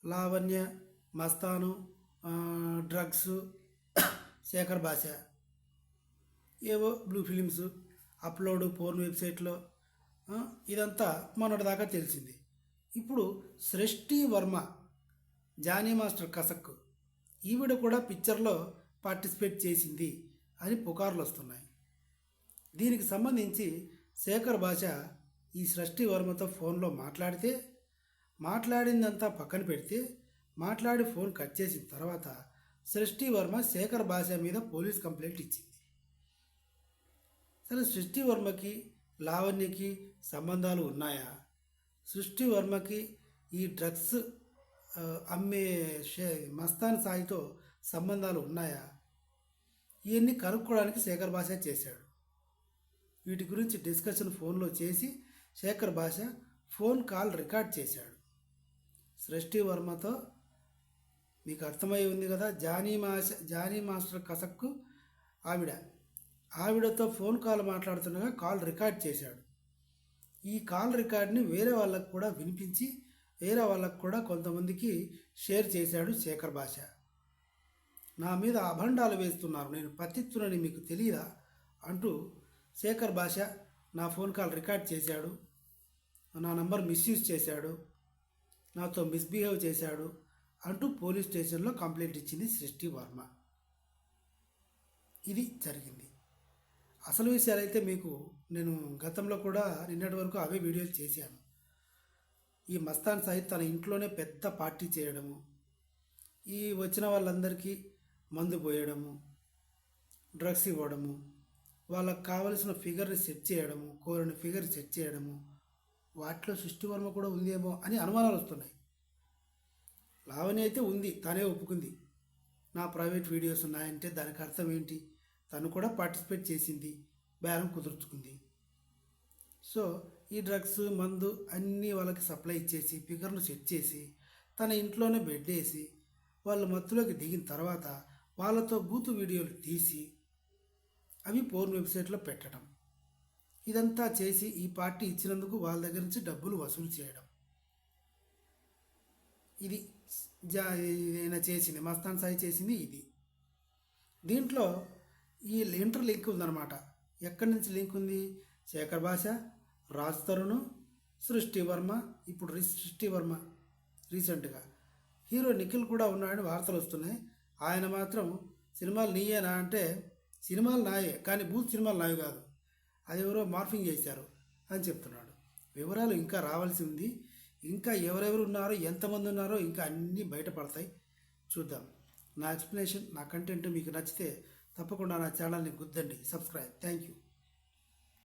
Lavanya, Mastan, drugs, Shekhar భాష, ఏవో blue films, upload porn వెబ్సైట్లో, ఇదంతా మొన్నటిదాకా తెలిసింది. ఇప్పుడు సృష్టి వర్మ, జానీ మాస్టర్ కసక్, ఈవిడ కూడా పిక్చర్లో పార్టిసిపేట్ చేసింది అని పుకార్లు వస్తున్నాయి. దీనికి సంబంధించి శేఖర్ భాష ఈ సృష్టి వర్మతో ఫోన్లో మాట్లాడిందంతా పక్కన పెడితే, మాట్లాడి ఫోన్ కట్ చేసిన తర్వాత సృష్టి వర్మ శేఖర్ భాష మీద పోలీస్ కంప్లైంట్ ఇచ్చింది. సరే, సృష్టి వర్మకి లావణ్యకి సంబంధాలు ఉన్నాయా? సృష్టి వర్మకి ఈ డ్రగ్స్ అమ్మే మస్తాన్ సాయితో సంబంధాలు ఉన్నాయా? ఇవన్నీ కనుక్కోవడానికి శేఖర్ భాష చేశాడు. వీటి గురించి డిస్కషన్ ఫోన్లో చేసి శేఖర్ భాష ఫోన్ కాల్ రికార్డ్ చేశాడు సృష్టి వర్మతో. మీకు అర్థమై ఉంది కదా, జానీ మాస్టర్ కసక్కు ఆవిడతో ఫోన్ కాల్ మాట్లాడుతుండగా కాల్ రికార్డ్ చేశాడు. ఈ కాల్ రికార్డ్ని వేరే వాళ్ళకు కూడా వినిపించి వేరే వాళ్ళకు కూడా కొంతమందికి షేర్ చేశాడు శేఖర్ భాష. నా మీద అభండాలు వేస్తున్నారు, నేను పతిత్తునని మీకు తెలియదా అంటూ శేఖర్ భాష నా ఫోన్ కాల్ రికార్డ్ చేశాడు, నా నంబర్ మిస్యూజ్ చేశాడు, నాతో మిస్బిహేవ్ చేశాడు అంటూ పోలీస్ స్టేషన్లో కంప్లైంట్ ఇచ్చింది సృష్టి వర్మ. ఇది జరిగింది. అసలు విషయాలైతే మీకు నేను గతంలో కూడా నిన్నటి వరకు అవే వీడియోలు చేశాను. ఈ మస్తాన్ సాయి తన ఇంట్లోనే పెద్ద పార్టీ చేయడము, ఈ వచ్చిన వాళ్ళందరికీ మందు పోయడము, డ్రగ్స్ ఇవ్వడము, వాళ్ళకు కావలసిన ఫిగర్ని సెట్ చేయడము, కోరిన ఫిగర్ సెట్ చేయడము, వాటిలో సృష్టి వర్మ కూడా ఉందేమో అని అనుమానాలు వస్తున్నాయి. లావణ్య అయితే ఉంది, తనే ఒప్పుకుంది. నా ప్రైవేట్ వీడియోస్ ఉన్నాయంటే దానికి అర్థం ఏంటి? తను కూడా పార్టిసిపేట్ చేసింది, బేరం కుదుర్చుకుంది. సో ఈ డ్రగ్స్ మందు అన్నీ వాళ్ళకి సప్లై ఇచ్చేసి ఫిగర్ను సెట్ చేసి తన ఇంట్లోనే బెడ్ వేసి వాళ్ళు మత్తులోకి దిగిన తర్వాత వాళ్ళతో బూతు వీడియోలు తీసి అవి పోర్న్ వెబ్సైట్లో పెట్టడం, ఇదంతా చేసి ఈ పార్టీ ఇచ్చినందుకు వాళ్ళ దగ్గర నుంచి డబ్బులు వసూలు చేయడం, ఇది ఈయన చేసింది, మస్తాన్ సాయి చేసింది ఇది. దీంట్లో ఈ ఇంటర్ లింక్ ఉందన్నమాట. ఎక్కడి నుంచి లింక్ ఉంది? శేఖర్ భాష, రాజ్ తరుణ్, సృష్టి వర్మ. ఇప్పుడు సృష్టి వర్మ రీసెంట్గా హీరో నిఖిల్ కూడా ఉన్నాడని వార్తలు వస్తున్నాయి. ఆయన మాత్రం సినిమాలు నీయేనా అంటే సినిమాలు నాయే, కానీ బూత్ సినిమాలు నావి కాదు, అది ఎవరో మార్ఫింగ్ చేశారు అని చెప్తున్నాడు. వివరాలు ఇంకా రావాల్సి ఉంది. ఇంకా ఎవరెవరు ఉన్నారో, ఎంతమంది ఉన్నారో ఇంకా అన్నీ బయటపడతాయి. చూద్దాం. నా ఎక్స్ప్లెనేషన్, నా కంటెంట్ మీకు నచ్చితే తప్పకుండా నా ఛానల్ని గుద్దండి, సబ్స్క్రైబ్. Thank you.